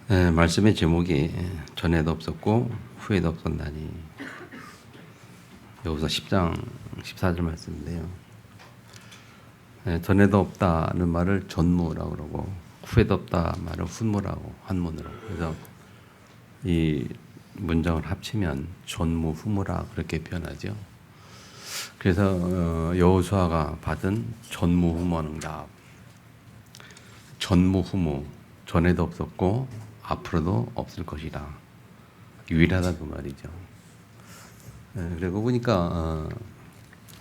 말씀의 제목이 전에도 없었고 후에도 없었나니. 여기서 10장 14절 말씀인데요. 전에도 없다는 말을 전무라고 그러고 후에도 없다 말을 훈무라고 한문으로. 그래서 이 문장을 합치면 전무 후무라 그렇게 표현하죠. 그래서 여호수아가 받은 전무 후무하는 답. 전무 후무, 전에도 없었고 앞으로도 없을 것이다. 유일하다 그 말이죠. 그리고 보니까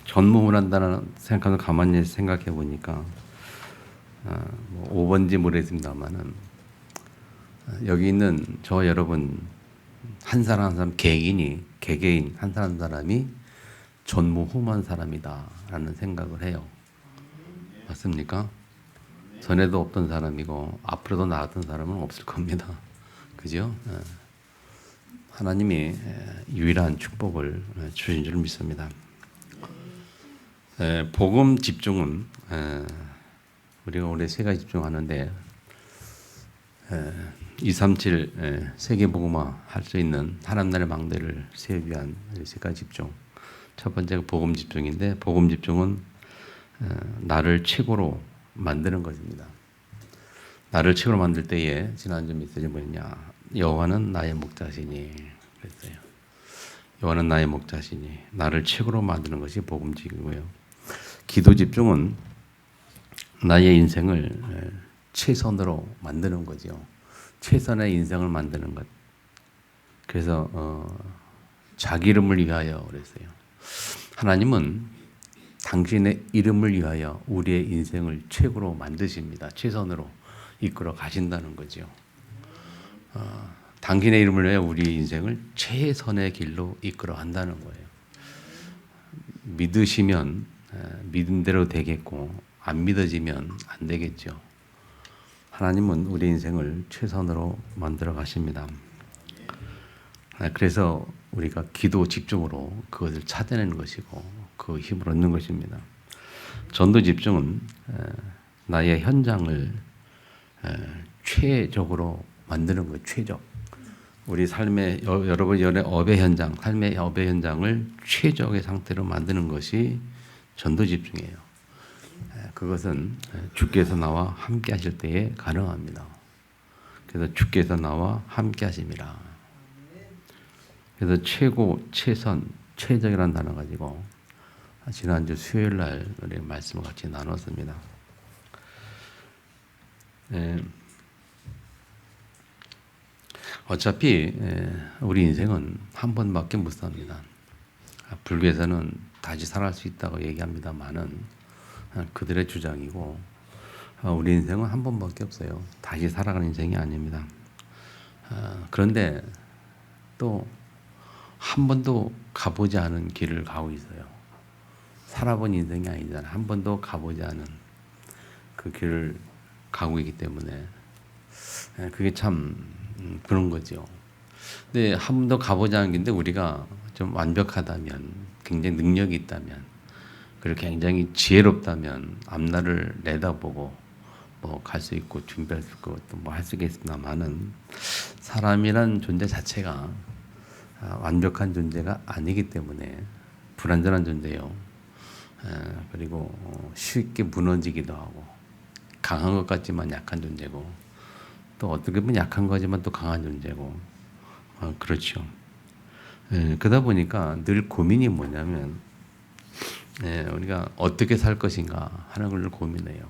전무후무한다는 생각하면 가만히 생각해 보니까 5번인지 모르겠습니다만은 여기 있는 저 여러분 한 사람 한 사람 개개인 한 사람 한 사람이 전무후무한 사람이다라는 생각을 해요. 맞습니까? 전에도 없던 사람이고 앞으로도 나왔던 사람은 없을 겁니다. 그죠? 하나님이 유일한 축복을 주신 줄 믿습니다. 복음 집중은 우리가 올해 세 가지 집중하는데 237 세계복음화 할 수 있는 하나님 나라의 망대를 세우기 위한 세 가지 집중. 첫 번째가 복음 집중인데 복음 집중은 나를 최고로 만드는 것입니다. 나를 최고로 만들 때에 지난주 메시지 뭐냐? 여호와는 나의 목자시니 그랬어요. 여호와는 나의 목자시니 나를 최고로 만드는 것이 복음직이고요. 기도 집중은 나의 인생을 최선으로 만드는 거죠. 최선의 인생을 만드는 것. 그래서 자기 이름을 위하여 그랬어요. 하나님은 당신의 이름을 위하여 우리의 인생을 최고로 만드십니다. 최선으로 이끌어 가신다는 거죠. 당신의 이름을 위하여 우리의 인생을 최선의 길로 이끌어 간다는 거예요. 믿으시면 믿음대로 되겠고 안 믿어지면 안 되겠죠. 하나님은 우리 인생을 최선으로 만들어 가십니다. 그래서 우리가 기도 집중으로 그것을 찾아내는 것이고 그 힘을 얻는 것입니다. 전도 집중은 나의 현장을 최적으로 만드는 거예요. 최적. 우리 삶의 여러분의 업의 현장, 삶의 업의 현장을 최적의 상태로 만드는 것이 전도 집중이에요. 그것은 주께서 나와 함께 하실 때에 가능합니다. 그래서 주께서 나와 함께 하심이라. 그래서 최고, 최선, 최적이라는 단어 가지고 지난주 수요일 날 우리 말씀을 같이 나눴습니다. 어차피 우리 인생은 한 번밖에 못 삽니다. 불교에서는 다시 살아갈 수 있다고 얘기합니다만은 그들의 주장이고 우리 인생은 한 번밖에 없어요. 다시 살아가는 인생이 아닙니다. 그런데 또 한 번도 가보지 않은 길을 가고 있어요. 살아본 인생이 아니잖아요. 한 번도 가보지 않은 그 길을 가고 있기 때문에 그게 참 그런 거죠. 근데 한 번도 가보지 않은 길인데 우리가 좀 완벽하다면, 굉장히 능력이 있다면, 그리고 굉장히 지혜롭다면 앞날을 내다보고 뭐 갈 수 있고 준비할 수 있고 또 뭐 할 수 있겠습니다만은 사람이란 존재 자체가 완벽한 존재가 아니기 때문에 불완전한 존재요. 그리고 쉽게 무너지기도 하고 강한 것 같지만 약한 존재고 또 어떻게 보면 약한 거지만 또 강한 존재고 그렇죠. 그러다 보니까 늘 고민이 뭐냐면 우리가 어떻게 살 것인가 하는 걸 고민해요.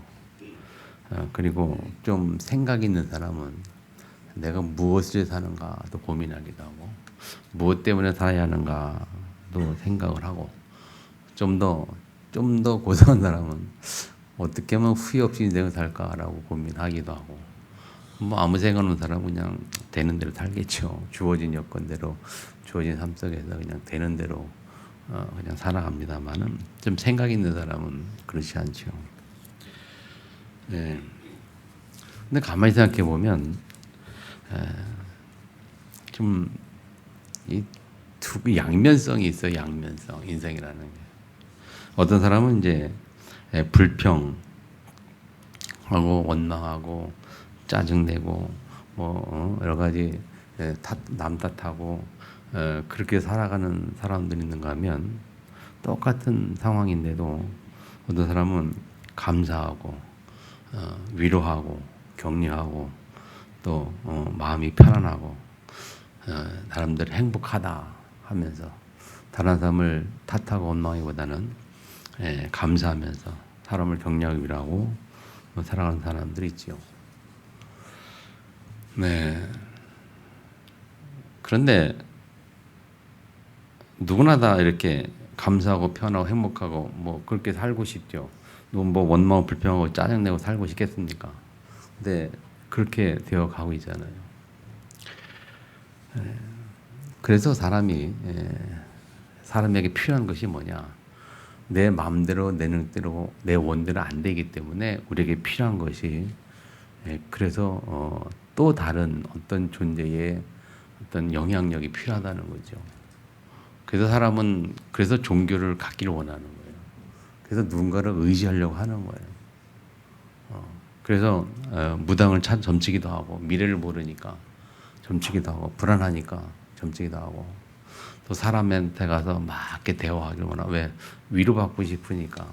그리고 좀 생각 있는 사람은 내가 무엇을 사는가도 고민하기도 하고 무엇 때문에 살아야 하는가도 생각을 하고 좀 더 고상한 사람은 어떻게 하면 후회 없이 인생을 살까라고 고민하기도 하고 뭐 아무 생각 없는 사람은 그냥 되는 대로 살겠죠. 주어진 여건대로 주어진 삶 속에서 그냥 되는 대로 그냥 살아갑니다만은 좀 생각 있는 사람은 그렇지 않죠. 네. 근데 가만히 생각해 보면 좀 이 두 양면성이 있어요. 양면성 인생이라는 게. 어떤 사람은 이제 불평하고 원망하고 짜증내고 여러 가지 남 탓하고 그렇게 살아가는 사람들이 있는가 하면 똑같은 상황인데도 어떤 사람은 감사하고 위로하고 격려하고 또 마음이 편안하고 사람들이 행복하다 하면서 다른 사람을 탓하고 원망하기보다는 감사하면서 사람을 격려하고 위로하고 살아가는 사람들이 있지요. 네. 그런데 누구나 다 이렇게 감사하고 편하고 행복하고 뭐 그렇게 살고 싶죠. 뭐 원망하고 불평하고 짜증내고 살고 싶겠습니까? 근데 그렇게 되어 가고 있잖아요. 그래서 사람에게 필요한 것이 뭐냐? 내 마음대로 내 능대로 내 원대로 안 되기 때문에 우리에게 필요한 것이 그래서 또 다른 어떤 존재의 어떤 영향력이 필요하다는 거죠. 그래서 사람은 그래서 종교를 갖기를 원하는 거예요. 그래서 누군가를 의지하려고 하는 거예요. 그래서 무당을 점치기도 하고 미래를 모르니까 점치기도 하고 불안하니까 점치기도 하고 또 사람한테 가서 막 이렇게 대화하기를 원하고 왜 위로받고 싶으니까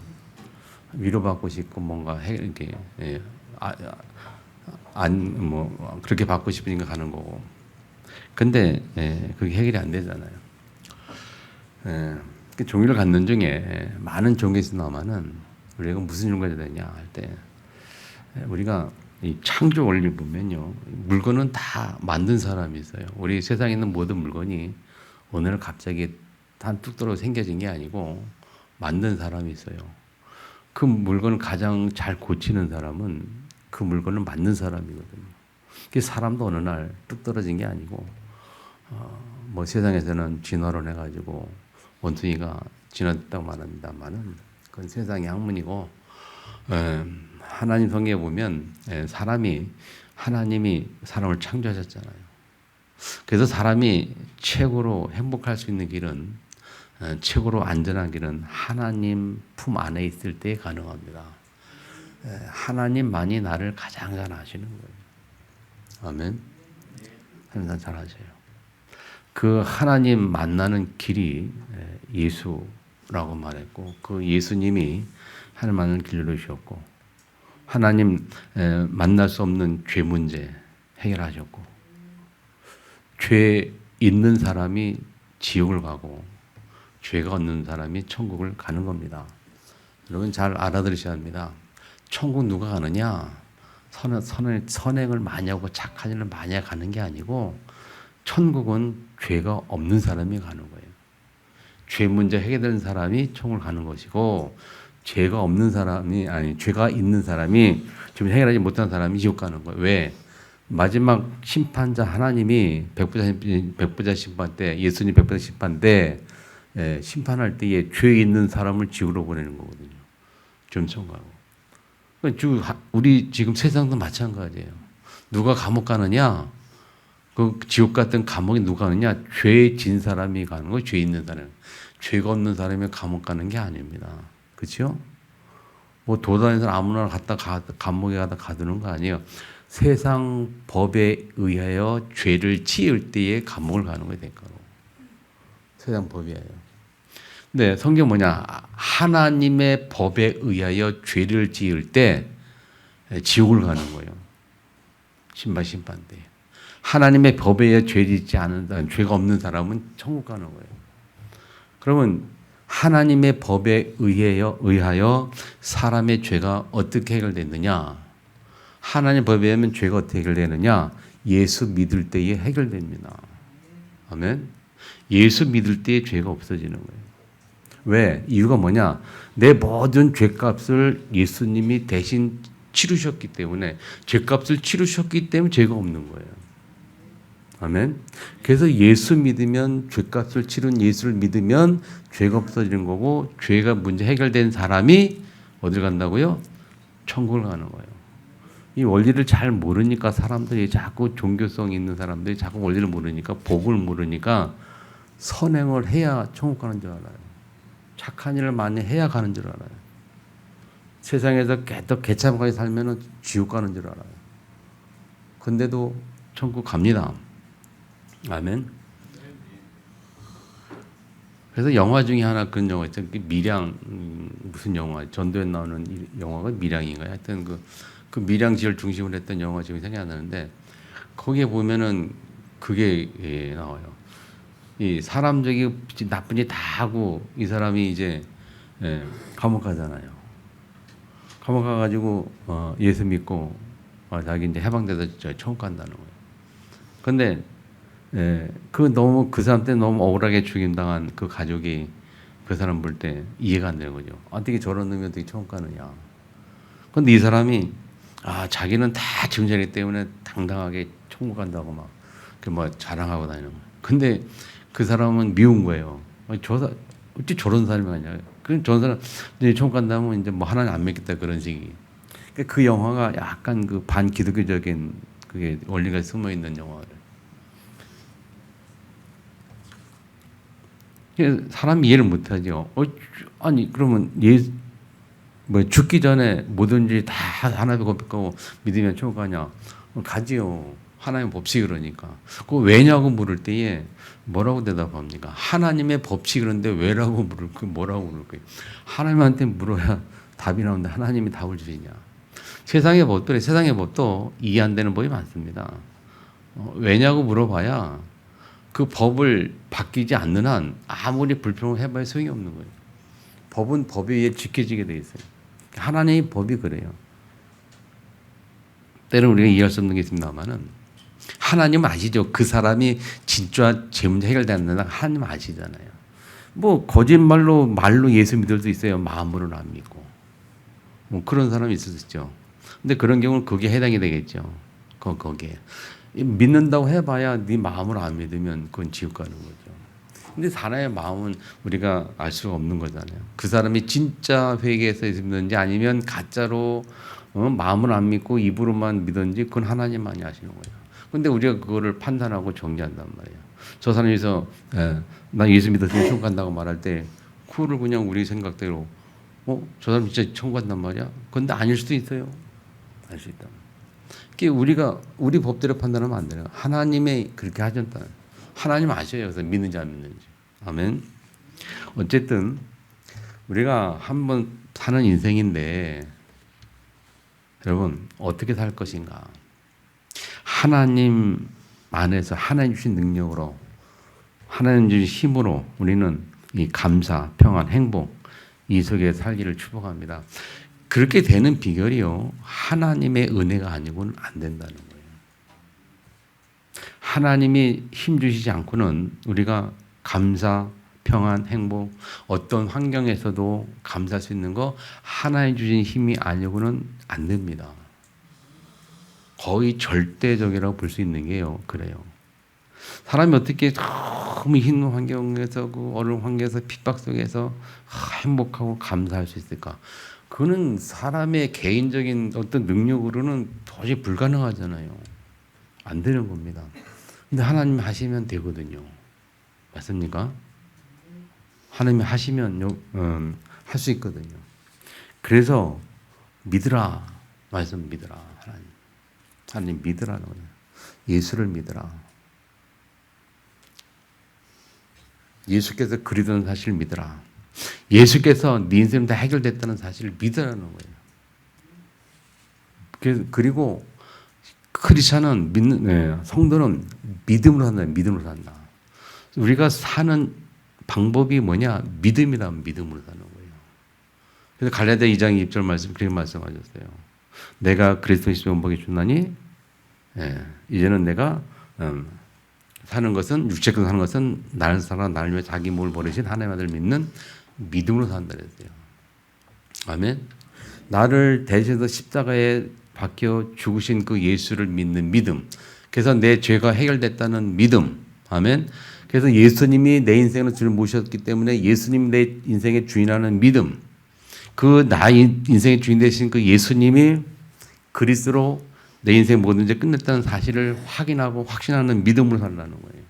위로받고 싶고 뭔가 이렇게 뭐 그렇게 받고 싶으니까 가는 거고. 근데 그게 해결이 안 되잖아요. 종교를 갖는 중에 많은 종교에서나마는 우리가 무슨 종교가 되냐 할 때 우리가 이 창조 원리 보면요 물건은 다 만든 사람이 있어요. 우리 세상에 있는 모든 물건이 오늘 갑자기 한 뚝 떨어져 생겨진 게 아니고 만든 사람이 있어요. 그 물건을 가장 잘 고치는 사람은 그 물건을 만든 사람이거든요. 그 사람도 어느 날 뚝 떨어진 게 아니고 뭐 세상에서는 진화론 해가지고 원숭이가 진화됐다고 말합니다만은 그건 세상의 학문이고 하나님 성경에 보면 하나님이 사람을 창조하셨잖아요. 그래서 사람이 최고로 행복할 수 있는 길은 최고로 안전한 길은 하나님 품 안에 있을 때 가능합니다. 하나님만이 나를 가장 잘 아시는 거예요. 아멘. 하나님 잘 아셔요. 그 하나님 만나는 길이 예수라고 말했고 그 예수님이 하나님 만나는 길로 주셨고 하나님 만날 수 없는 죄 문제 해결하셨고 죄 있는 사람이 지옥을 가고 죄가 없는 사람이 천국을 가는 겁니다. 여러분 잘 알아들으셔야 합니다. 천국 누가 가느냐? 선행을 많이 하고 착한 일을 많이 하고 가는 게 아니고 천국은 죄가 없는 사람이 가는 거예요. 죄 문제 해결되는 사람이 천국을 가는 것이고 죄가 없는 사람이 죄가 있는 사람이 지금 해결하지 못한 사람이 지옥 가는 거예요. 왜? 마지막 심판자 하나님이 백부자 심판 때 예수님 백부자 심판 때 심판할 때에 죄 있는 사람을 지옥으로 보내는 거거든요. 점점 가고. 우리 지금 세상도 마찬가지예요. 누가 감옥 가느냐? 그 지옥 같은 감옥에 누가 가느냐? 죄 진 사람이 가는 거예요. 죄 있는 사람. 죄가 없는 사람이 감옥 가는 게 아닙니다. 그렇죠? 뭐 도단에서 아무나 감옥에 가두는 거 아니에요. 세상 법에 의하여 죄를 지을 때에 감옥을 가는 거예요. 대가로. 세상 법에 의하여. 근데 성경 뭐냐? 하나님의 법에 의하여 죄를 지을 때 지옥을 가는 거예요. 심판 때. 하나님의 법에 의해 죄 짓지 않은 죄가 없는 사람은 천국 가는 거예요. 그러면 하나님의 법에 의하여 사람의 죄가 어떻게 해결됐느냐? 하나님 법에 의하면 죄가 어떻게 해결되느냐? 예수 믿을 때에 해결됩니다. 아멘. 예수 믿을 때에 죄가 없어지는 거예요. 왜? 이유가 뭐냐? 내 모든 죄값을 예수님이 대신 치르셨기 때문에 죄값을 치르셨기 때문에 죄가 없는 거예요. 아멘. 그래서 예수 믿으면 죄값을 치른 예수를 믿으면 죄가 없어지는 거고 죄가 문제 해결된 사람이 어딜 간다고요? 천국을 가는 거예요. 이 원리를 잘 모르니까 사람들이 자꾸 종교성 있는 사람들이 자꾸 원리를 모르니까 복을 모르니까 선행을 해야 천국 가는 줄 알아요. 착한 일을 많이 해야 가는 줄 알아요. 세상에서 개참하게 살면 지옥 가는 줄 알아요. 근데도 천국 갑니다. 아멘. 그래서 영화 중에 하나 그런 영화 있죠. 밀양 무슨 영화 전도에 나오는 영화가 밀양인가요? 하여튼 그 밀양 지역을 중심으로 했던 영화 지금 생각이 안 나는데 거기에 보면은 그게 나와요. 이 사람적이 나쁜 일 다 하고 이 사람이 이제 감옥 가잖아요. 감옥 가가지고 예수 믿고 자기 이제 해방돼서 천국 간다는 거예요. 근데 너무 그 사람 때 너무 억울하게 죽임당한 그 가족이 그 사람 볼 때 이해가 안 되는 거죠. 어떻게 저런 놈이 어떻게 천국 가느냐. 근데 이 사람이 자기는 다 증자이기 때문에 당당하게 천국 간다고 막 뭐 자랑하고 다니는 거예요. 근데 그 사람은 미운 거예요. 어찌 저런 사람이 하냐. 그 저런 사람 이제 천국 간다면 이제 뭐 하나님 안 믿겠다 그런 식이. 그러니까 그 영화가 약간 그 반기독교적인 그게 원리가 숨어 있는 영화를. 사람이 이해를 못하죠. 아니 그러면 뭐 죽기 전에 뭐든지 다 하나님 고백하고 믿으면 천국 가냐? 가지요. 하나님의 법칙이 그러니까. 그 왜냐고 물을 때에 뭐라고 대답합니까? 하나님의 법칙이 그런데 왜라고 물을 거 뭐라고 물을 거예요? 하나님한테 물어야 답이 나오는데 하나님이 답을 주시냐? 세상의 법도 이해 안 되는 법이 많습니다. 왜냐고 물어봐야 그 법을 바뀌지 않는 한 아무리 불평을 해봐야 소용이 없는 거예요. 법은 법에 의해 지켜지게 돼 있어요. 하나님의 법이 그래요. 때로는 우리가 이해할 수 없는 게 있습니다만은 하나님은 아시죠. 그 사람이 진짜 제 문제 해결되는 한 하나님 아시잖아요. 뭐 거짓말로 말로 예수 믿을 수 있어요. 마음으로는 안 믿고. 뭐 그런 사람이 있을 수 있죠. 근데 그런 경우는 그게 해당이 되겠죠. 거기에. 믿는다고 해봐야 네 마음으로 안 믿으면 그건 지옥 가는 거죠. 근데 사람의 마음은 우리가 알 수가 없는 거잖아요. 그 사람이 진짜 회개해서 믿는지 아니면 가짜로 마음을 안 믿고 입으로만 믿는지 그건 하나님만이 아시는 거예요. 근데 우리가 그거를 판단하고 정죄한단 말이에요. 저 사람이서 나 예수 믿었으니 천국 간다고 말할 때 그거를 그냥 우리 생각대로 저 사람 진짜 천국 간단 말이야? 근데 아닐 수도 있어요. 알 수 있다. 우리가 우리 법대로 판단하면 안 돼요. 하나님의 그렇게 하셨다. 하나님 아셔요. 그래서 믿는지 안 믿는지. 아멘. 어쨌든 우리가 한번 사는 인생인데 여러분 어떻게 살 것인가? 하나님 안에서 하나님 주신 능력으로 하나님 주신 힘으로 우리는 이 감사, 평안, 행복 이 속에 살기를 축복합니다. 그렇게 되는 비결이요. 하나님의 은혜가 아니고는 안 된다는 거예요. 하나님이 힘 주시지 않고는 우리가 감사, 평안, 행복 어떤 환경에서도 감사할 수 있는 거 하나님 주신 힘이 아니고는 안 됩니다. 거의 절대적이라고 볼 수 있는 게요. 그래요. 사람이 어떻게 너무 힘든 환경에서 그 어려운 환경에서 핍박 속에서 행복하고 감사할 수 있을까? 그거는 사람의 개인적인 어떤 능력으로는 도저히 불가능하잖아요. 안 되는 겁니다. 근데 하나님 하시면 되거든요. 맞습니까? 하나님이 하시면 할 수 있거든요. 그래서 믿으라. 말씀 믿으라. 하나님 믿으라는 거예요. 예수를 믿으라. 예수께서 그리던 사실을 믿으라. 예수께서 네 인생 다 해결됐다는 사실을 믿으라는 거예요. 그리고 크리스찬은 성도는 믿음으로 산다. 믿음으로 산다. 우리가 사는 방법이 뭐냐? 믿음이다. 믿음으로 사는 거예요. 그래서 갈라디아 2장 2절 말씀 그렇게 말씀하셨어요. 내가 그리스도 예수의 본보게 준다니 이제는 내가 사는 것은 육체로 사는 것은 나를 사랑 나를 위해 자기 몸을 버리신 하나님의 아들 믿는 믿음으로 산다 그랬어요. 아멘. 나를 대신해서 십자가에 박혀 죽으신 그 예수를 믿는 믿음. 그래서 내 죄가 해결됐다는 믿음. 아멘. 그래서 예수님이 내 인생을 주를 모셨기 때문에 예수님 내 인생의 주인하는 믿음. 그 나의 인생의 주인 되신 그 예수님이 그리스도로 내 인생 모든 죄 끝냈다는 사실을 확인하고 확신하는 믿음으로 살라는 거예요.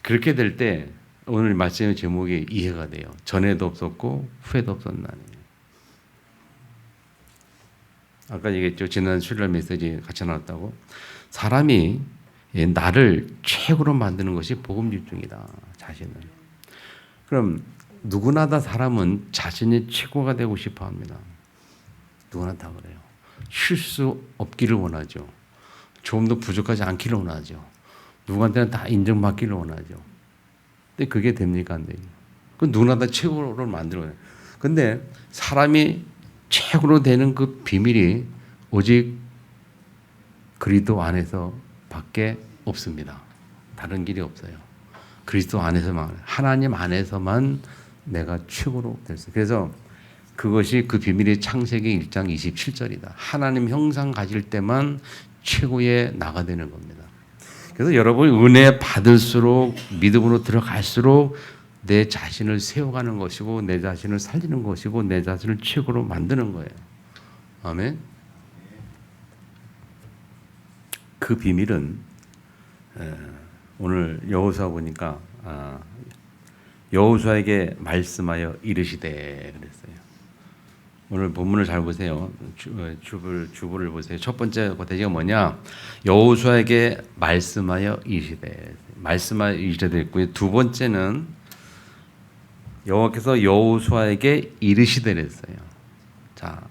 그렇게 될 때 오늘 말씀의 제목이 이해가 돼요. 전에도 없었고 후에도 없었나니. 아까 얘기했죠. 지난 수요일 메시지 같이 나눴다고. 사람이 나를 최고로 만드는 것이 복음 집중이다. 자신을. 그럼 누구나 다 사람은 자신이 최고가 되고 싶어 합니다. 누구나 다 그래요. 쉴 수 없기를 원하죠. 조금 더 부족하지 않기를 원하죠. 누구한테는 다 인정받기를 원하죠. 근데 그게 됩니까? 안 돼요. 그 누구나 다 최고를 만들어요. 근데 사람이 최고로 되는 그 비밀이 오직 그리스도 안에서 밖에 없습니다. 다른 길이 없어요. 그리스도 안에서만, 하나님 안에서만 내가 최고로 될 수 있어요. 그래서 그것이 그 비밀이 창세기 1장 27절이다. 하나님 형상 가질 때만 최고의 나가 되는 겁니다. 그래서 여러분 은혜 받을수록 믿음으로 들어갈수록 내 자신을 세워가는 것이고 내 자신을 살리는 것이고 내 자신을 최고로 만드는 거예요. 아멘. 그 비밀은 오늘 여호수아 보니까 여호수아에게 말씀하여 이르시되 그랬어요. 오늘 본문을 잘 보세요. 주부를 보세요. 첫 번째 대지가 뭐냐? 여호수아에게 말씀하여 이르시되, 말씀하여 이르시되 있고요. 두 번째는 여호와께서 여호수아에게 이르시되 그랬어요. 자,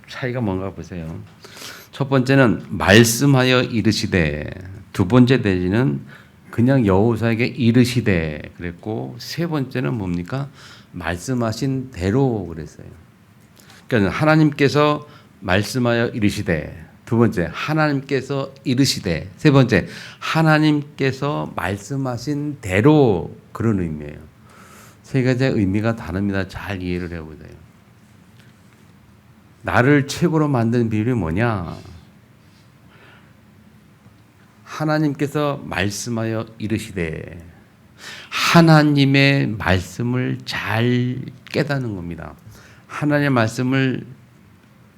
차이가 뭔가 보세요. 첫 번째는 말씀하여 이르시되, 두 번째 대지는 그냥 여호수아에게 이르시되 그랬고, 세 번째는 뭡니까? 말씀하신 대로 그랬어요. 그러니까 하나님께서 말씀하여 이르시되, 두 번째 하나님께서 이르시되, 세 번째 하나님께서 말씀하신 대로, 그런 의미예요. 세 가지의 의미가 다릅니다. 잘 이해를 해보세요. 나를 최고로 만든 비밀이 뭐냐? 하나님께서 말씀하여 이르시되, 하나님의 말씀을 잘 깨닫는 겁니다. 하나님의 말씀을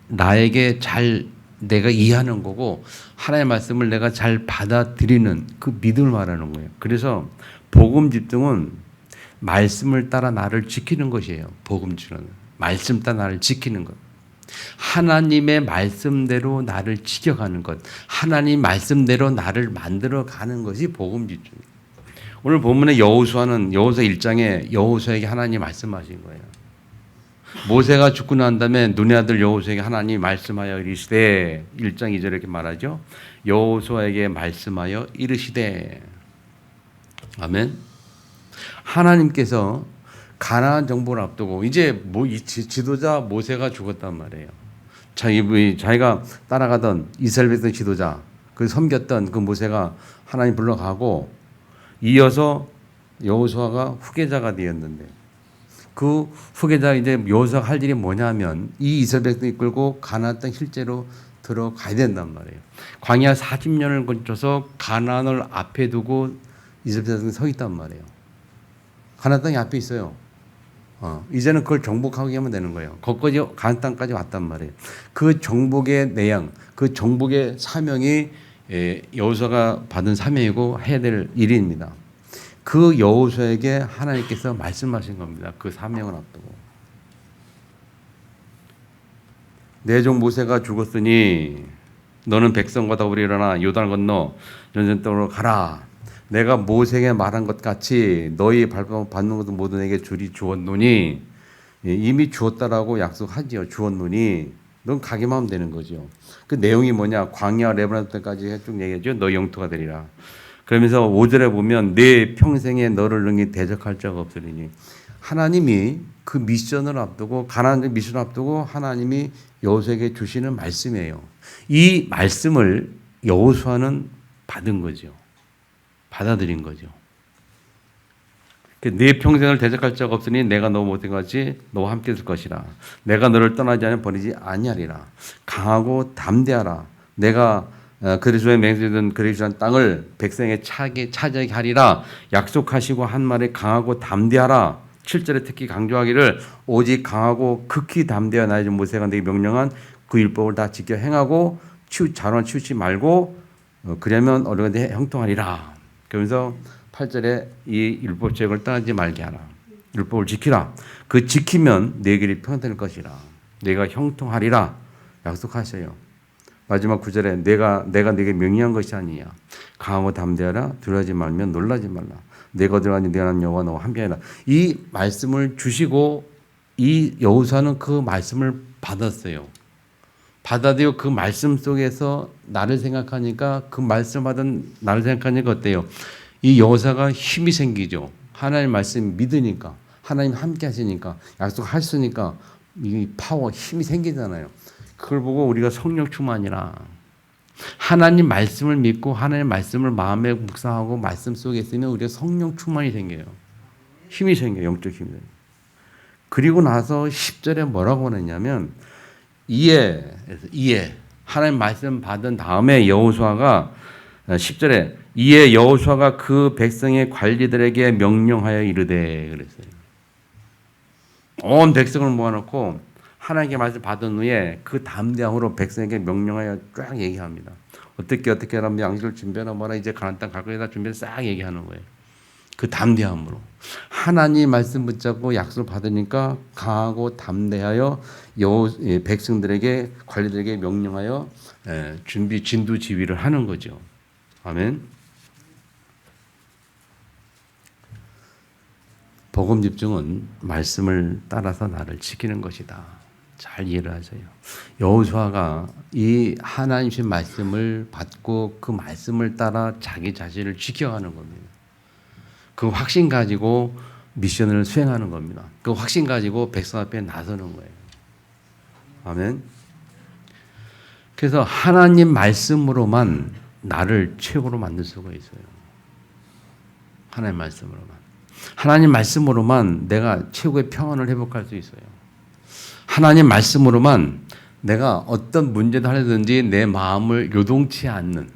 나에게 잘 내가 이해하는 거고, 하나님의 말씀을 내가 잘 받아들이는 그 믿음을 말하는 거예요. 그래서 복음 집중은 말씀을 따라 나를 지키는 것이에요. 복음 집중은 말씀 따라 나를 지키는 것. 하나님의 말씀대로 나를 지켜가는 것, 하나님 말씀대로 나를 만들어가는 것이 복음 집중이에요. 오늘 본문의 여호수아는 여호수아 1장에 여호수아에게 하나님이 말씀하신 거예요. 모세가 죽고 난 다음에 눈의 아들 여호수아에게 하나님이 말씀하여 이르시되, 1장 2절에 이렇게 말하죠. 여호수아에게 말씀하여 이르시되. 아멘. 하나님께서 가나안 정복을 앞두고 이제 지도자 모세가 죽었단 말이에요. 자기가 따라가던 이스라엘 백성 지도자, 그 섬겼던 그 모세가 하나님 불러가고, 이어서 여호수아가 후계자가 되었는데, 그 후계자 이제 여호수아가 할 일이 뭐냐면 이 이스라엘 백성 이끌고 가나안 땅 실제로 들어가야 된단 말이에요. 광야 40년을 거쳐서 가나안을 앞에 두고 이스라엘 백성이 서 있단 말이에요. 가나안 땅이 앞에 있어요. 이제는 그걸 정복하게 하면 되는 거예요. 거기까지 가나안 땅까지 왔단 말이에요. 그 정복의 내용, 그 정복의 사명이 여호수아가 받은 사명이고 해야 될 일입니다. 그 여호수아에게 하나님께서 말씀하신 겁니다. 그 사명을 앞두고. 내 종 모세가 죽었으니 너는 백성과 더불어 일어나 요단 건너 연전 땅으로 가라. 내가 모세에게 말한 것 같이 너희 밟는 것도 모두 내게 주었노니, 이미 주었다라고 약속하지요. 주었노니 넌 가기만 하면 되는 거죠. 그 내용이 뭐냐? 광야 레바논 때까지 쭉 얘기하죠. 너 영토가 되리라. 그러면서 5절에 보면 내 평생에 너를 능히 대적할 자가 없으리니, 하나님이 그 미션을 앞두고, 가나안 미션을 앞두고 하나님이 여호수아에게 주시는 말씀이에요. 이 말씀을 여호수아는 받은 거죠. 받아들인 거죠. 내 평생을 대적할 자가 없으니 내가 너 못된 것이 너와 함께 있을 것이라. 내가 너를 떠나지 않아 버리지 아니하리라. 강하고 담대하라. 내가 그리스도의 맹세된 그리스도의 땅을 백성에게 차지하게 하리라. 약속하시고 한 말에 강하고 담대하라. 7절에 특히 강조하기를, 오직 강하고 극히 담대한 나의 종 모세가 내게 명령한 그 율법을 다 지켜 행하고 자로만 치우치 말고 그러면 어려운데 형통하리라. 그러면서 8절에 이 율법책을 떠나지 말게 하라. 율법을 지키라. 그 지키면 내 길이 평안될 것이라. 내가 형통하리라 약속하셔요. 마지막 9절에 내가 네게 명령한 것이 아니냐. 강하고 담대하라. 두려워하지 말며 놀라지 말라. 내가 들어가니 내가 난 여호와 너와 함께하라. 이 말씀을 주시고 이 여호수아는 그 말씀을 받았어요. 받아들여 그 말씀 속에서 나를 생각하니까 그 말씀 받은 나를 생각하니까 어때요? 이 여호수아가 힘이 생기죠. 하나님 말씀 믿으니까 하나님 함께 하시니까 약속하시니까 이 파워 힘이 생기잖아요. 그걸 보고 우리가 성령 충만이라 하나님 말씀을 믿고 하나님 말씀을 마음에 묵상하고 말씀 속에 있으면 우리가 성령 충만이 생겨요. 힘이 생겨요. 영적 힘이. 그리고 나서 10절에 뭐라고 하느냐면 이에 하나님 말씀 받은 다음에 여호수아가 10절에 이에 여호수아가 그 백성의 관리들에게 명령하여 이르되 그랬어요. 온 백성을 모아놓고 하나님께 말씀 받은 후에 그 담대함으로 백성에게 명령하여 쫙 얘기합니다. 어떻게 하면 양식을 준비하나 뭐라 이제 가나안 땅 갈 거에다 준비를 싹 얘기하는 거예요. 그 담대함으로 하나님 말씀 붙잡고 약속을 받으니까 강하고 담대하여 백성들에게 관리들에게 명령하여 준비 진두 지휘를 하는 거죠. 아멘. 복음 집중은 말씀을 따라서 나를 지키는 것이다. 잘 이해를 하세요. 여호수아가 이 하나님의 말씀을 받고 그 말씀을 따라 자기 자신을 지켜가는 겁니다. 그 확신 가지고 미션을 수행하는 겁니다. 그 확신 가지고 백성 앞에 나서는 거예요. 아멘. 그래서 하나님 말씀으로만 나를 최고로 만들 수가 있어요. 하나님 말씀으로만. 하나님 말씀으로만 내가 최고의 평안을 회복할 수 있어요. 하나님 말씀으로만 내가 어떤 문제를 하려든지 내 마음을 요동치 않는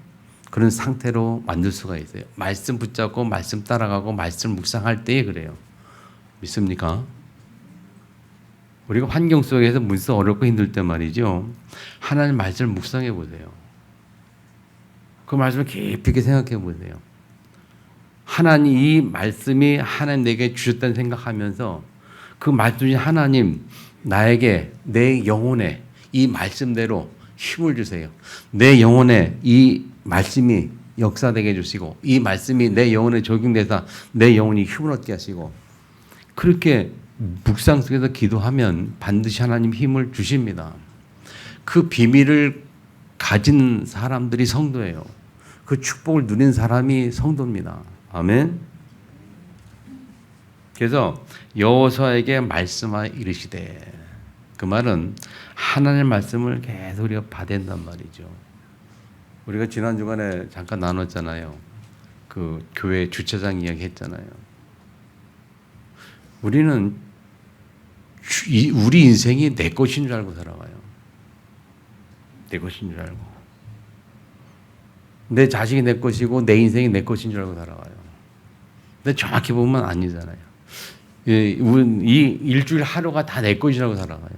그런 상태로 만들 수가 있어요. 말씀 붙잡고 말씀 따라가고 말씀 묵상할 때에 그래요. 믿습니까? 우리가 환경 속에서 무슨 어렵고 힘들 때 말이죠. 하나님 말씀을 묵상해 보세요. 그 말씀을 깊이 있게 생각해 보세요. 하나님 이 말씀이 하나님 내게 주셨다는 생각하면서 그 말씀이 하나님 나에게 내 영혼에 이 말씀대로 힘을 주세요. 내 영혼에 이 말씀이 역사되게 해주시고 이 말씀이 내 영혼에 적용돼서 내 영혼이 힘을 얻게 하시고 그렇게 묵상 속에서 기도하면 반드시 하나님 힘을 주십니다. 그 비밀을 가진 사람들이 성도예요. 그 축복을 누린 사람이 성도입니다. 아멘. 그래서 여호수아에게 말씀하여 이르시되 그 말은 하나님의 말씀을 계속 우리가 받아야 한단 말이죠. 우리가 지난 주간에 잠깐 나눴잖아요. 그 교회 주차장 이야기 했잖아요. 우리는 우리 인생이 내 것인 줄 알고 살아가요. 내 것인 줄 알고. 내 자식이 내 것이고 내 인생이 내 것인 줄 알고 살아가요. 근데 정확히 보면 아니잖아요. 이 일주일 하루가 다 내 것이라고 살아가요.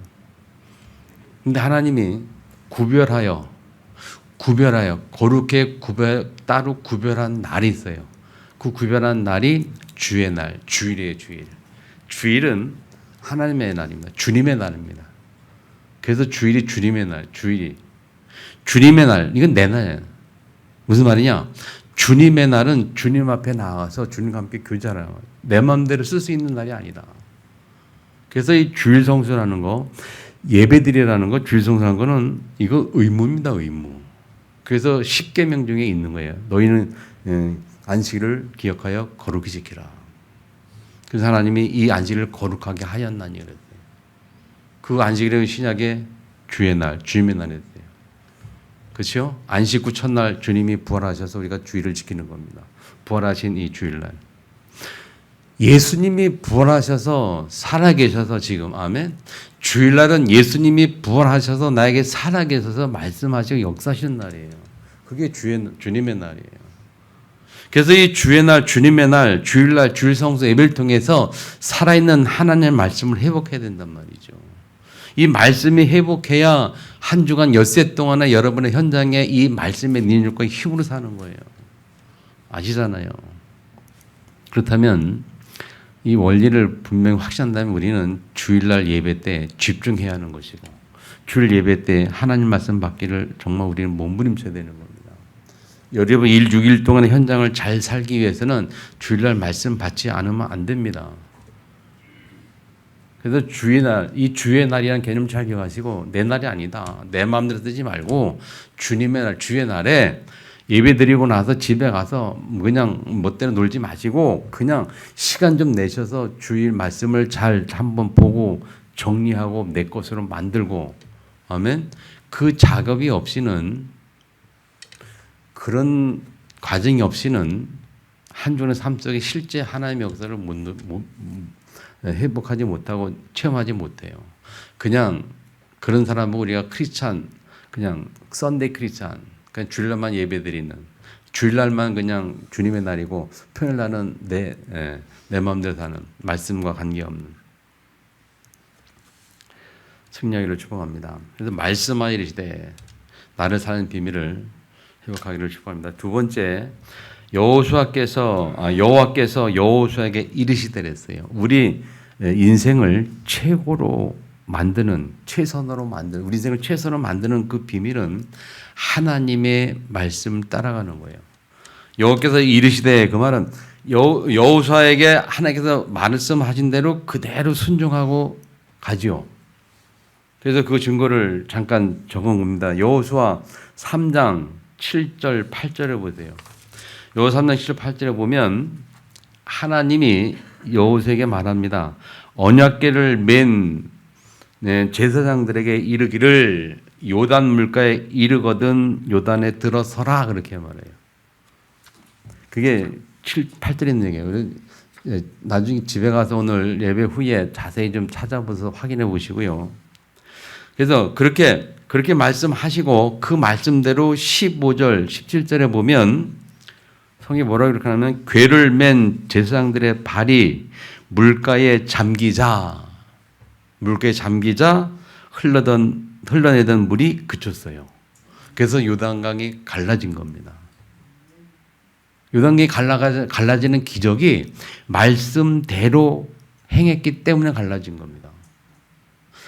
근데 하나님이 구별하여 거룩하게 따로 구별한 날이 있어요. 그 구별한 날이 주의 날, 주일이에요. 주일은 하나님의 날입니다. 주님의 날입니다. 그래서 주일이 주님의 날, 주님의 날, 이건 내 날이에요. 무슨 말이냐? 주님의 날은 주님 앞에 나와서 주님과 함께 교제하는 거예요. 내 마음대로 쓸 수 있는 날이 아니다. 그래서 이 주일 성수라는 거, 예배드리라는 거, 주일 성수라는 거는 이거 의무입니다, 의무. 그래서 10계명 중에 있는 거예요. 너희는 안식일을 기억하여 거룩히 지키라. 그래서 하나님이 이 안식일을 거룩하게 하였나니 그랬어요. 그 안식일은 신약의 주의 날, 주님의 날이었어요. 그렇죠? 안식 후 첫날 주님이 부활하셔서 우리가 주일을 지키는 겁니다. 부활하신 이 주일날. 예수님이 부활하셔서 살아계셔서 지금 아멘. 주일날은 예수님이 부활하셔서 나에게 살아계셔서 말씀하시고 역사하시는 날이에요. 그게 주님의 날이에요. 그래서 이 주의 날, 주님의 날, 주일날, 주일 성수 예배를 통해서 살아있는 하나님의 말씀을 회복해야 된단 말이죠. 이 말씀이 회복해야 한 주간 엿새 동안에 여러분의 현장에 이 말씀의 능력과 힘으로 사는 거예요. 아시잖아요. 그렇다면 이 원리를 분명히 확신한다면 우리는 주일날 예배 때 집중해야 하는 것이고 주일 예배 때 하나님 말씀 받기를 정말 우리는 몸부림쳐야 되는 겁니다. 여러분 6일 동안의 현장을 잘 살기 위해서는 주일날 말씀 받지 않으면 안 됩니다. 그래서 주의 날, 이 주의 날이라는 개념 잘 기억하시고 내 날이 아니다. 내 마음대로 쓰지 말고 주님의 날, 주의 날에 예배 드리고 나서 집에 가서 그냥 멋대로 놀지 마시고 그냥 시간 좀 내셔서 주일 말씀을 잘 한번 보고 정리하고 내 것으로 만들고 하면 그 작업이 없이는 그런 과정이 없이는 한 주의 삶 속에 실제 하나님의 역사를 회복하지 못하고 체험하지 못해요. 그냥 그런 사람은 우리가 크리스찬, 그냥 썬데이 크리스찬, 그냥 주일날만 예배드리는, 주일날만 그냥 주님의 날이고 평일날은 내 마음대로 사는, 말씀과 관계없는 승리하기를 축복합니다. 그래서 말씀하여 이르시되 나를 사는 비밀을 회복하기를 축복합니다. 두 번째, 여호수아께서 여호수아에게 이르시되 그랬어요. 우리 인생을 최고로 만드는, 최선으로 만드는, 우리 인생을 최선으로 만드는 그 비밀은 하나님의 말씀 따라가는 거예요. 여호께서 이르시되 그 말은 여호수아에게 하나님께서 말씀하신 대로 그대로 순종하고 가지요. 그래서 그 증거를 잠깐 적은 겁니다. 여호수아 3장 7절 8절을 보세요. 여호수아 3장 7절 8절에 보면 하나님이 여호수아에게 말합니다. 언약궤를 맨 제사장들에게 이르기를 요단 물가에 이르거든 요단에 들어서라 그렇게 말해요. 그게 7, 8절에 있는 얘기예요. 나중에 집에 가서 오늘 예배 후에 자세히 좀 찾아보셔서 확인해 보시고요. 그래서 그렇게 말씀하시고 그 말씀대로 15절, 17절에 보면 성경이 뭐라고 이렇게 하냐면 궤를 맨 제사장들의 발이 물가에 잠기자 흘러내던 물이 그쳤어요. 그래서 요단강이 갈라진 겁니다. 요단강이 갈라지는 기적이 말씀대로 행했기 때문에 갈라진 겁니다.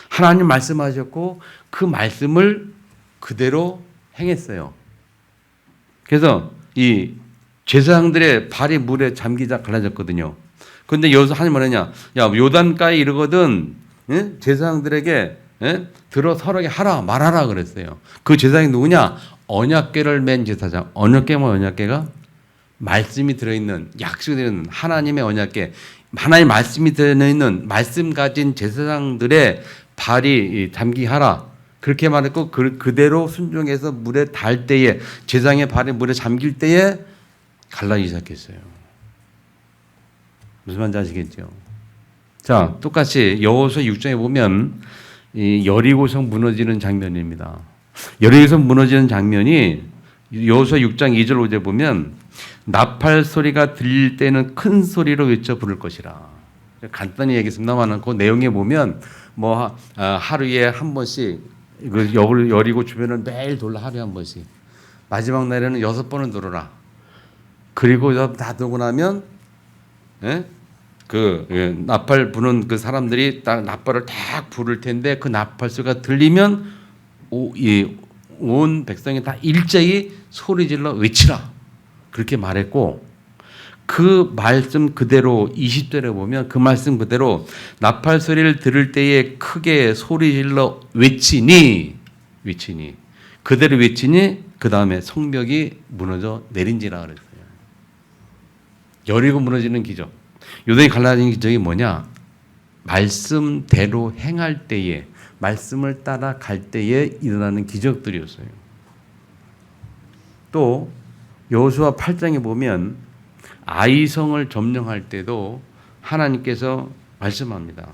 하나님 말씀하셨고 그 말씀을 그대로 행했어요. 그래서 이 제사장들의 발이 물에 잠기자 갈라졌거든요. 그런데 여기서 하나님 뭐냐냐? 야, 요단가에 이르거든 제사장들에게 들어서라게 하라 말하라 그랬어요. 그 제사장이 누구냐? 언약궤를 맨 제사장. 언약궤가 말씀이 들어있는, 약속이 들어있는 하나님의 언약궤, 하나님의 말씀이 들어있는 말씀 가진 제사장들의 발이 잠기하라 그렇게 말했고 그대로 순종해서 물에 닿을 때에, 제사장의 발이 물에 잠길 때에 갈라지기 시작했어요. 무슨 말인지 아시겠죠? 자, 똑같이 여호수아 6장에 보면 이 여리고성 무너지는 장면입니다. 여리고성 무너지는 장면이 여호수아 6장 2절 5절에 보면 나팔 소리가 들릴 때는 큰 소리로 외쳐 부를 것이라. 간단히 얘기했습니다만 그 내용에 보면 뭐 하루에 한 번씩 여리고 주변을 매일 돌라, 하루에 한 번씩. 마지막 날에는 6번은 돌아라. 그리고 다 돌고 나면 나팔 부는 그 사람들이 딱 나팔을 딱 부를 텐데 그 나팔 소리가 들리면 온 백성이 다 일제히 소리질러 외치라 그렇게 말했고, 그 말씀 그대로 20절에 보면 그 말씀 그대로 나팔 소리를 들을 때에 크게 소리질러 외치니 그대로 외치니 그 다음에 성벽이 무너져 내린지라 그랬어요. 여리고 무너지는 기적, 요단이 갈라지는 기적이 뭐냐? 말씀대로 행할 때에, 말씀을 따라갈 때에 일어나는 기적들이었어요. 또 여호수아 8장에 보면 아이성을 점령할 때도 하나님께서 말씀합니다.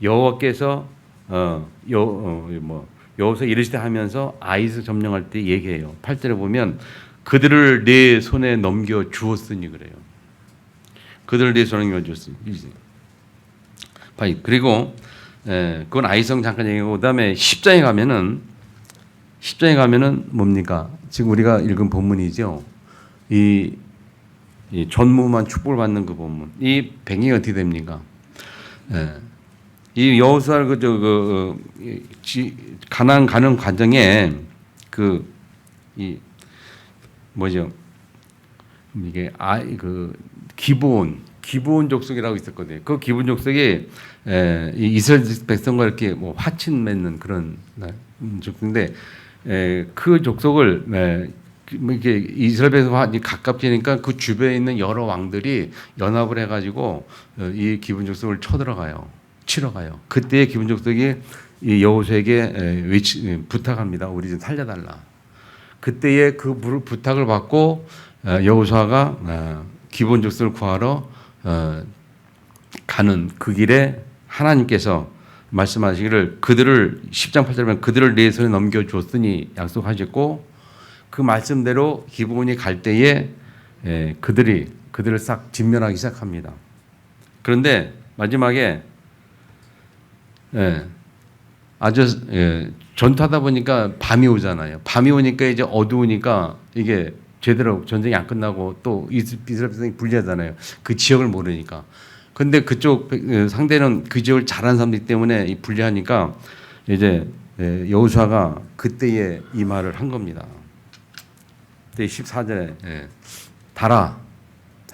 여호와께서 여호수아 이르시되 하면서 아이성 점령할 때 얘기해요. 8절에 보면 그들을 내 손에 넘겨 주었으니 그래요. 그들을 내 손에 넘겨 주었으니. 그리고 그건 아이성 잠깐 얘기하고, 그다음에 10장에 가면은 뭡니까? 지금 우리가 읽은 본문이죠. 이 전무만 축복을 받는 그 본문. 이 배경이 어떻게 됩니까? 이 여호수아 가나안 가는 과정에 이 뭐죠? 이게 기브온 족속이라고 있었거든요. 그 기브온 족속이 이 이스라엘 백성과 이렇게 뭐 화친 맺는 그런 족속인데 그 족속을 이게 이스라엘 백성과 가깝지니까 그 주변에 있는 여러 왕들이 연합을 해가지고 이 기브온 족속을 치러 가요. 그때 기브온 족속이 이 여호수아에게 부탁합니다. 우리 좀 살려달라. 그때의 그 부탁을 받고 여호수아가 기브온 족속을 구하러 가는 그 길에 하나님께서 말씀하시기를 그들을 10장 8절에 보면 그들을 네 손에 넘겨줬으니 약속하셨고 그 말씀대로 기브온이 갈 때에 그들을 싹 진멸하기 시작합니다. 그런데 마지막에 전투하다 보니까 밤이 오잖아요. 밤이 오니까 이제 어두우니까 이게 제대로 전쟁이 안 끝나고 또 이스라엘 백성이 불리하잖아요. 그 지역을 모르니까. 근데 그쪽 상대는 그 지역을 잘하는 사람들 때문에 불리하니까 이제 여호수아가 그때에 이 말을 한 겁니다. 그때 14절에 달아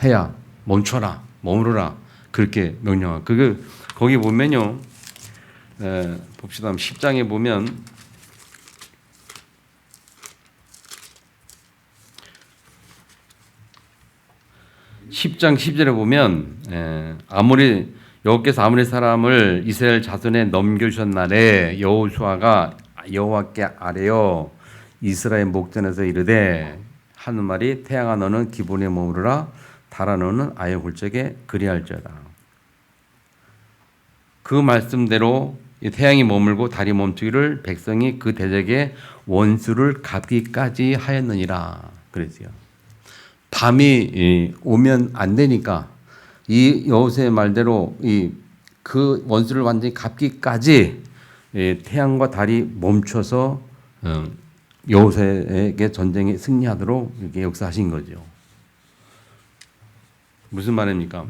해야 멈춰라 머무르라 그렇게 명령하. 거기 보면요. 봅시다. 10장에 보면 10장 10절에 보면 아무리 여호와께서 아무리 사람을 이스라엘 자손에 넘겨주신 날에 여호수아가 여호와께 아뢰어 이스라엘 목전에서 이르되 하는 말이 태양아 너는 기브온에 머무르라 달아 너는 아예 굴적에 그리할지어다. 그 말씀대로 태양이 머물고 달이 멈추기를 백성이 그 대적의 원수를 갚기까지 하였느니라 그랬어요. 밤이 오면 안 되니까 이 여호수아의 말대로 그 원수를 완전히 갚기까지 태양과 달이 멈춰서 여호수아에게 전쟁에 승리하도록 이렇게 역사하신 거죠. 무슨 말입니까?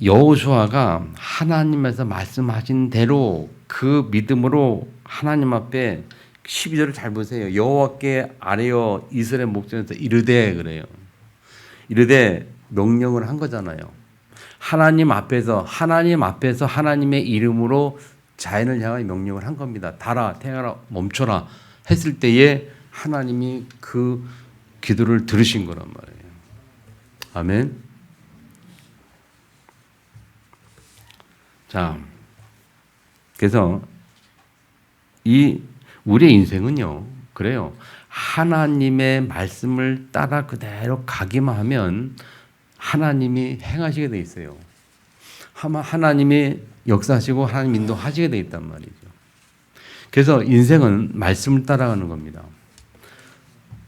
여호수아가 하나님에서 말씀하신 대로 그 믿음으로 하나님 앞에 12절을 잘 보세요. 여호와께 아뢰어 이스라엘 목전에서 이르되 그래요. 이르되 명령을 한 거잖아요. 하나님 앞에서 하나님의 이름으로 자연을 향하여 명령을 한 겁니다. 달아 태양아 멈춰라 했을 때에 하나님이 그 기도를 들으신 거란 말이에요. 아멘. 자, 그래서 우리의 인생은요, 그래요. 하나님의 말씀을 따라 그대로 가기만 하면 하나님이 행하시게 돼 있어요. 하나님이 역사하시고 하나님 인도하시게 돼 있단 말이죠. 그래서 인생은 말씀을 따라가는 겁니다.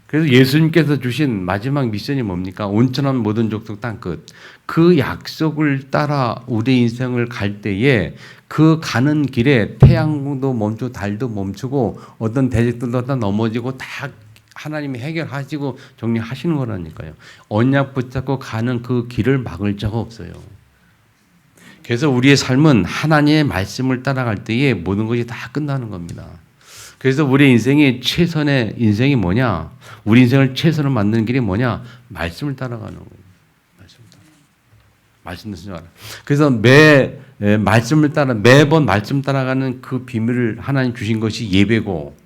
그래서 예수님께서 주신 마지막 미션이 뭡니까? 온전한 모든 족속 땅끝. 그 약속을 따라 우리 인생을 갈 때에 그 가는 길에 태양도 멈추고 달도 멈추고 어떤 대적들도 다 넘어지고 다 하나님이 해결하시고 정리하시는 거라니까요. 언약 붙잡고 가는 그 길을 막을 자가 없어요. 그래서 우리의 삶은 하나님의 말씀을 따라갈 때에 모든 것이 다 끝나는 겁니다. 그래서 우리 인생이 최선의 인생이 뭐냐? 우리 인생을 최선으로 만드는 길이 뭐냐? 말씀을 따라가는 거예요. 말씀 듣는 줄 알아. 그래서 매번 말씀 따라가는 그 비밀을 하나님 주신 것이 예배고,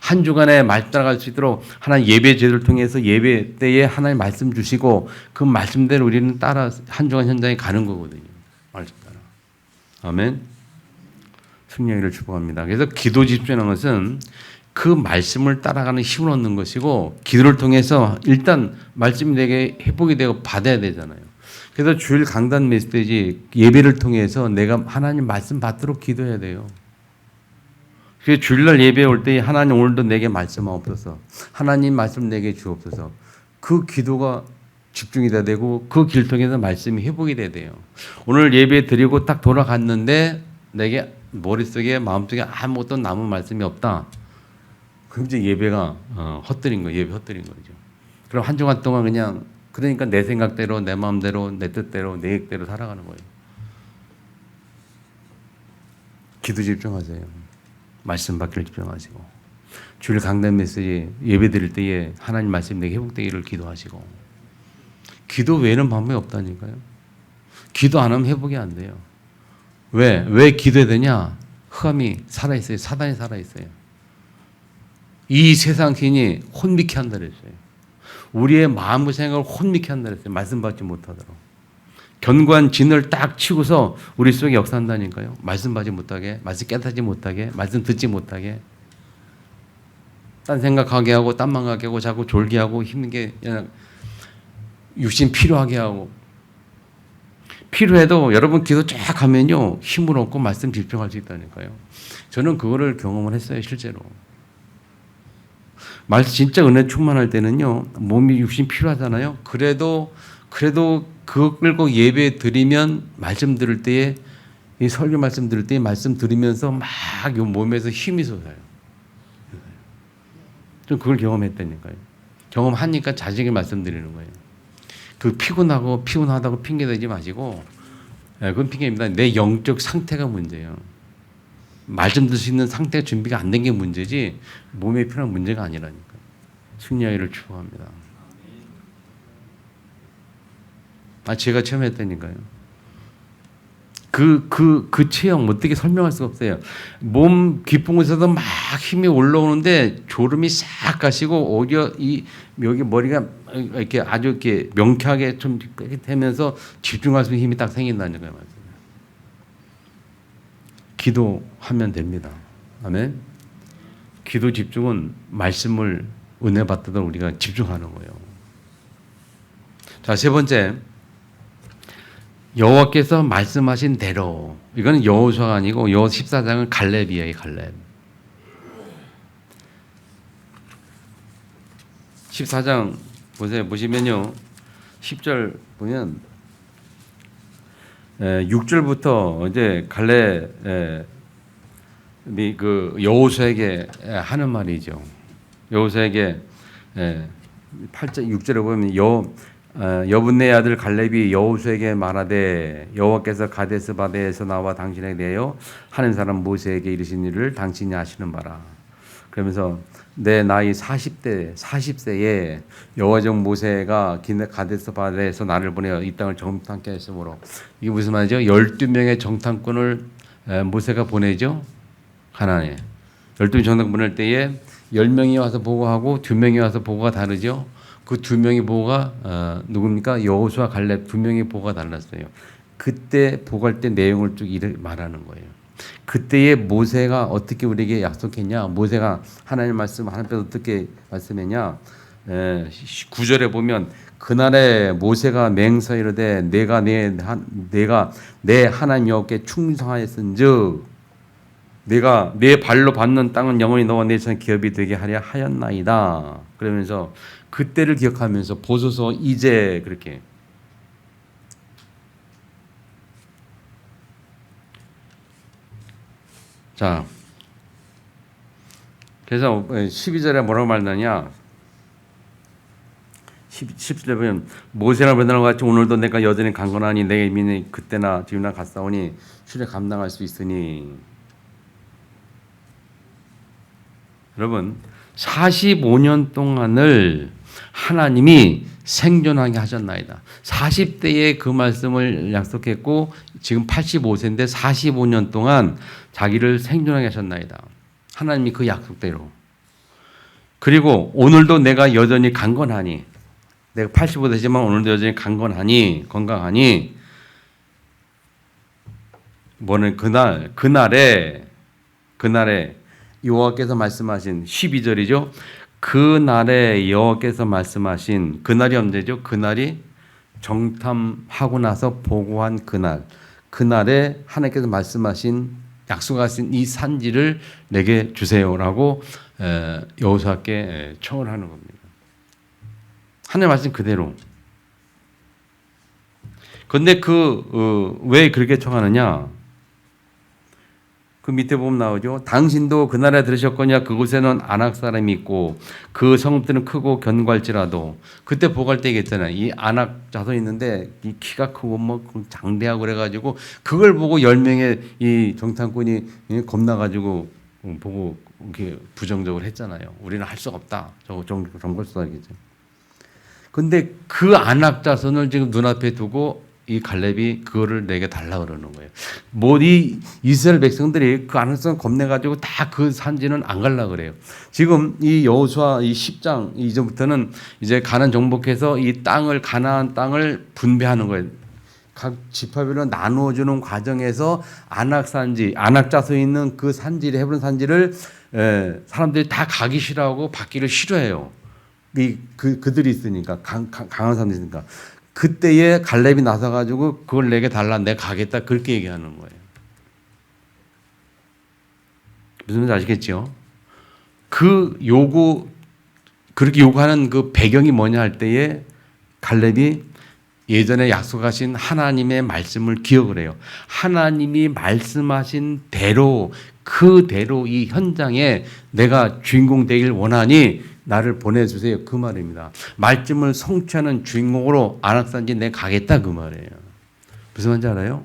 한 주간에 말씀 따라갈 수 있도록 하나님 예배 제도를 통해서 예배 때에 하나님 말씀 주시고 그 말씀대로 우리는 따라 한 주간 현장에 가는 거거든요. 말씀 따라. 아멘. 승리를 축복합니다. 그래서 기도 집중하는 것은 그 말씀을 따라가는 힘을 얻는 것이고 기도를 통해서 일단 말씀이 내게 회복이 되고 받아야 되잖아요. 그래서 주일 강단 메시지 예배를 통해서 내가 하나님 말씀 받도록 기도해야 돼요. 그래서 주일날 예배 올 때 하나님 오늘도 내게 말씀하옵소서. 하나님 말씀 내게 주옵소서. 그 기도가 집중이 돼야 되고 그 길 통해서 말씀이 회복이 돼야 돼요. 오늘 예배 드리고 딱 돌아갔는데 내게 머릿속에 마음속에 아무것도 남은 말씀이 없다. 그럼 이제 예배가 헛들인 거예요. 예배 헛들인 거죠. 그럼 한 주간 동안 그러니까 내 생각대로 내 마음대로 내 뜻대로 내 계획대로 살아가는 거예요. 기도 집중하세요. 말씀 받기를 집중하시고 주일 강단 메시지 예배 드릴 때에 하나님 말씀 내게 회복되기를 기도하시고 기도 외에는 방법이 없다니까요. 기도 안 하면 회복이 안 돼요. 왜 기도해야 되냐? 흑암이 살아있어요. 사단이 살아있어요. 이 세상 신이 혼미케 한다 그랬어요. 우리의 마음과 생각을 혼미케 한다 그랬어요. 말씀 받지 못하도록. 견고한 진을 딱 치고서 우리 속에 역사한다니까요. 말씀 받지 못하게, 말씀 깨닫지 못하게, 말씀 듣지 못하게. 딴 생각하게 하고, 딴만 가게 하고, 자꾸 졸게 하고, 힘게 그냥 육신 필요하게 하고. 필요해도 여러분 기도 쫙 하면요. 힘을 얻고 말씀 집중할 수 있다니까요. 저는 그거를 경험을 했어요. 실제로. 말씀 진짜 은혜 충만할 때는요. 몸이 육신 필요하잖아요. 그래도 그거 끌고 예배 드리면 말씀 들을 때에 이 설교 말씀 들을 때 말씀 들으면서 막 요 몸에서 힘이 솟아요. 좀 그걸 경험했다니까요. 경험하니까 자식이 말씀드리는 거예요. 그 피곤하다고 핑계대지 마시고, 그건 핑계입니다. 내 영적 상태가 문제예요. 말씀 들을 수 있는 상태가 준비가 안 된 게 문제지 몸에 필요한 문제가 아니라니까. 승리하기를 축복합니다. 제가 체험했다니까요. 그 체험 어떻게 설명할 수가 없어요. 몸 깊은 곳에서 막 힘이 올라오는데 졸음이 싹 가시고 오히려 여기 머리가 이렇게 아주 이렇게 명쾌하게 좀 되면서 집중할 수 있는 힘이 딱 생긴다는 거예요. 기도하면 됩니다. 아멘. 기도 집중은 말씀을 은혜 받도록 우리가 집중하는 거예요. 자, 세 번째. 여호와께서 말씀하신 대로. 이거는 여호수아가 아니고 여호 14장은 갈렙이에요. 갈렙. 14장 보시면요. 10절 보면 6절부터 이제 갈렙이 그 여호수아에게 하는 말이죠. 여호수아에게 6절에 보면 여분네 아들 갈렙이 여호수아에게 말하되 여호와께서 가데스 바네에서 나와 당신에게 내어 하는 사람 모세에게 이르신 일을 당신이 아시는 바라. 그러면서 내 나이 40세에 여호와정 모세가 가데스 바네에서 나를 보내어 이 땅을 정탐케 했으므로. 이게 무슨 말이죠? 12명의 정탐꾼을 모세가 보내죠. 가나안에 12명 정탐꾼 보낼 때에 10명이 와서 보고하고 2명이 와서 보고가 다르죠. 그 2명의 보고가 누굽니까? 여호수아 갈렙 2명의 보고가 달랐어요. 그때 보고할 때 내용을 쭉 말하는 거예요. 그때의 모세가 어떻게 우리에게 약속했냐? 모세가 하나님 말씀 하나님께서 어떻게 말씀했냐? 9절에 보면 그날에 모세가 맹세이르되 내가 내 하나님 여호와께 충성하였은즉 내가 내 발로 밟는 땅은 영원히 너와 내 전 기업이 되게 하려 하였나이다. 그러면서 그때를 기억하면서 보소서 이제 그렇게. 자, 그래서 12절에 뭐라고 말하느냐? 10절에 보면 모세나 베드로와 같이 오늘도 내가 여전히 강건하니 내 민이 그때나 지금나 갔사오니 주를 감당할 수 있으니. 여러분 45년 동안을 하나님이 생존하게 하셨나이다. 40대에 그 말씀을 약속했고 지금 85세인데 45년 동안 자기를 생존하게 하셨나이다. 하나님이 그 약속대로. 그리고 오늘도 내가 여전히 강건하니, 내가 85세지만 오늘도 여전히 강건하니, 건강하니, 뭐는 그날에 여호와께서 말씀하신 12절이죠. 그날에 여호와께서 말씀하신 그날이 언제죠? 그날이 정탐하고 나서 보고한 그날에 하나님께서 말씀하신 약속하신 이 산지를 내게 주세요라고 여호수아께 청을 하는 겁니다. 하나님 말씀 그대로. 그런데 왜 그렇게 청하느냐? 그 밑에 보면 나오죠. 당신도 그 나라에 들으셨거냐. 그곳에는 아낙 사람이 있고 그 성읍들은 크고 견고할지라도. 그때 보고할 때 얘기했잖아요. 이 아낙 자손이 있는데 이 키가 크고 뭐 장대하고 그래가지고 그걸 보고 10명의 이 정탐꾼이 겁나가지고 보고 이렇게 부정적으로 했잖아요. 우리는 할 수가 없다. 저거 정벌수사겠죠. 근데 그 아낙 자손을 지금 눈앞에 두고 이 갈렙이 그거를 내게 달라 그러는 거예요. 뭐 이 이스라엘 백성들이 그 아낙 자손 겁내가지고 다 그 산지는 안 갈라 그래요. 지금 이 여호수아 이 10장 이전부터는 이제 가나안 정복해서 이 땅을 가나안 땅을 분배하는 거예요. 각 지파별로 나누어주는 과정에서 아낙 산지, 아낙 자손이 있는 그 산지를 헤브론 산지를 사람들이 다 가기 싫어하고 받기를 싫어해요. 그들이 있으니까 강한 사람들이 있으니까 그때에 갈렙이 나서가지고 그걸 내게 달라 내가 가겠다 그렇게 얘기하는 거예요. 무슨 말인지 아시겠죠? 그렇게 요구하는 그 배경이 뭐냐 할 때에 갈렙이 예전에 약속하신 하나님의 말씀을 기억을 해요. 하나님이 말씀하신 대로 그대로 이 현장에 내가 주인공 되길 원하니 나를 보내주세요. 그 말입니다. 말씀을 성취하는 주인공으로 아낙산지 내가 가겠다 그 말이에요. 무슨 말인지 알아요?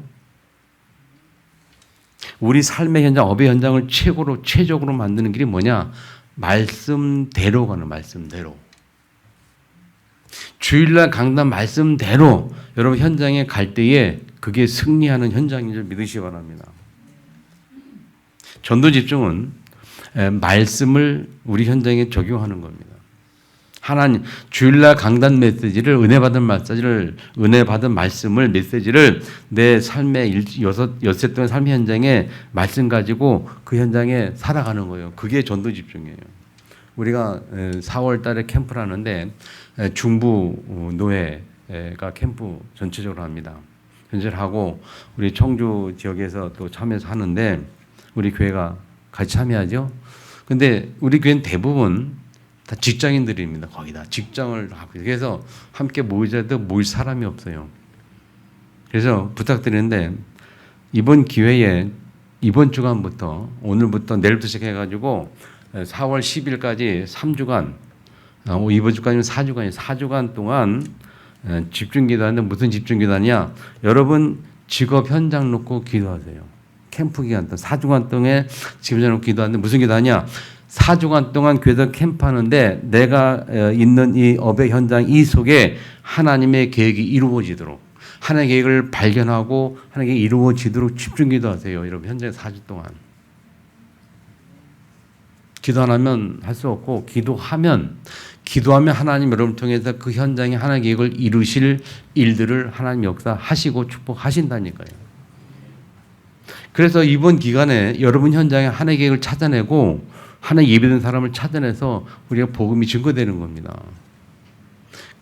우리 삶의 현장, 업의 현장을 최적으로 만드는 길이 뭐냐? 말씀대로 가는 말씀대로. 주일날 강단 말씀대로 여러분 현장에 갈 때에 그게 승리하는 현장인 줄 믿으시기 바랍니다. 전도 집중은 말씀을 우리 현장에 적용하는 겁니다. 하나님 주일날 강단 메시지를 은혜 받은 말씀을 메시지를 내 삶의 엿새 동안 삶의 현장에 말씀 가지고 그 현장에 살아가는 거예요. 그게 전도 집중이에요. 우리가 4월 달에 캠프를 하는데 중부 노회가 캠프 전체적으로 합니다. 전체를 하고 우리 청주 지역에서 또 참여해서 하는데 우리 교회가 같이 참여하죠. 근데 우리 교회는 대부분 다 직장인들입니다. 거의 다 직장을 하고 그래서 함께 모이자도 모일 사람이 없어요. 그래서 부탁드리는데 이번 기회에 이번 주간부터 오늘부터 내일부터 시작해가지고 4월 10일까지 3주간 이번 주까지는 4주간이에요. 4주간 동안 집중기도하는데 무슨 집중기도하냐? 여러분 직업 현장 놓고 기도하세요. 캠프 기간 동안 4주간 동안 직업 현장 놓고 기도하는데 무슨 기도하냐? 4주간 동안 교회에서 캠프하는데 내가 있는 이 업의 현장 이 속에 하나님의 계획이 이루어지도록 하나님의 계획을 발견하고 하나님의 계획이 이루어지도록 집중기도하세요. 여러분 현장에 4주 동안. 기도 안 하면 할 수 없고 기도하면 하나님 여러분을 통해서 그 현장에 하나님의 계획을 이루실 일들을 하나님 역사하시고 축복하신다니까요. 그래서 이번 기간에 여러분 현장에 하나님의 계획을 찾아내고 하나님 예배된 사람을 찾아내서 우리가 복음이 증거되는 겁니다.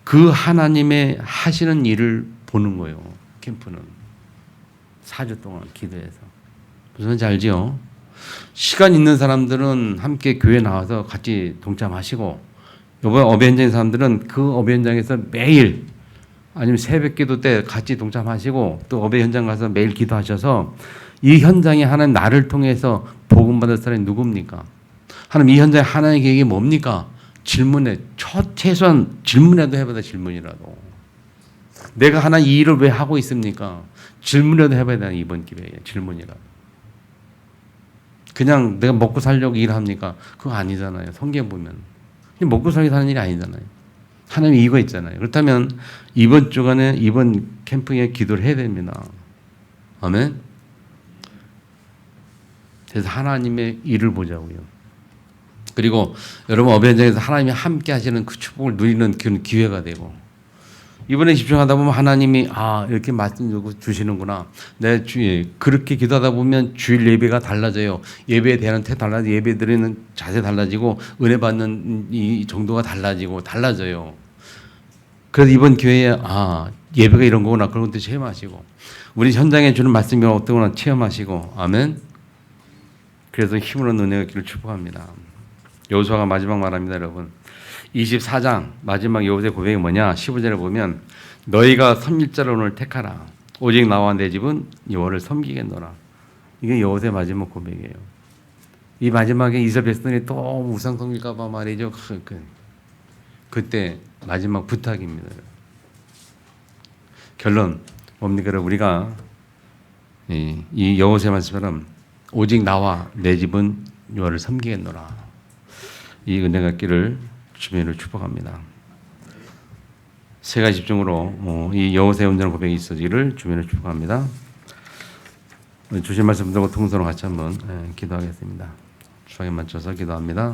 그 하나님의 하시는 일을 보는 거예요. 캠프는 4주 동안 기도해서. 무슨 말인지 알죠? 시간 있는 사람들은 함께 교회 나와서 같이 동참하시고 이번 어배 현장의 사람들은 그 어배 현장에서 매일 아니면 새벽 기도 때 같이 동참하시고 또 어배 현장 가서 매일 기도하셔서 이 현장에 하나님 나를 통해서 복음 받을 사람이 누굽니까? 하나님 이 현장에 하나님의 계획이 뭡니까? 최소한 질문이라도 해봐야 질문이라도. 내가 하나님 이 일을 왜 하고 있습니까? 질문이라도 해봐야 돼 이번 기회에 질문이라도. 그냥 내가 먹고 살려고 일합니까? 그거 아니잖아요. 성경 보면. 먹고 살기 사는 일이 아니잖아요. 하나님이 이거 있잖아요. 그렇다면 이번 주간에 이번 캠프에 기도를 해야 됩니다. 아멘. 그래서 하나님의 일을 보자고요. 그리고 여러분 어배 현장에서 하나님이 함께 하시는 그 축복을 누리는 그런 기회가 되고 이번에 집중하다 보면 하나님이 이렇게 말씀 주시는구나. 내 주에 그렇게 기도하다 보면 주일 예배가 달라져요. 예배에 대한 태도 달라지고 예배 드리는 자세 달라지고 은혜 받는 이 정도가 달라져요. 그래서 이번 기회에 예배가 이런 거구나 그런 것도 체험하시고 우리 현장에 주는 말씀이 어떠구나 체험하시고 아멘. 그래서 힘으로 은혜가 있기를 축복합니다. 여호수아가 마지막 말합니다, 여러분. 24장 마지막 여호수아의 고백이 뭐냐? 15절에 보면 너희가 섬길 자를 오늘 택하라. 오직 나와 내 집은 여호와를 섬기겠노라. 이게 여호수아의 마지막 고백이에요. 이 마지막에 이스라엘 백성들이 또 우상 섬길까봐 말이죠. 그때 마지막 부탁입니다. 결론 뭡니까? 우리가 이 여호수아 말씀처럼 오직 나와 내 집은 여호와를 섬기겠노라. 이 은혜가 있기를 주님으로 축복합니다. 세 가지 집중으로 이 여호수아의 온전한 고백이 있어지기를 주님으로 축복합니다. 주신 말씀 들고 통성으로 같이 한번 기도하겠습니다. 주님에 맞춰서 기도합니다.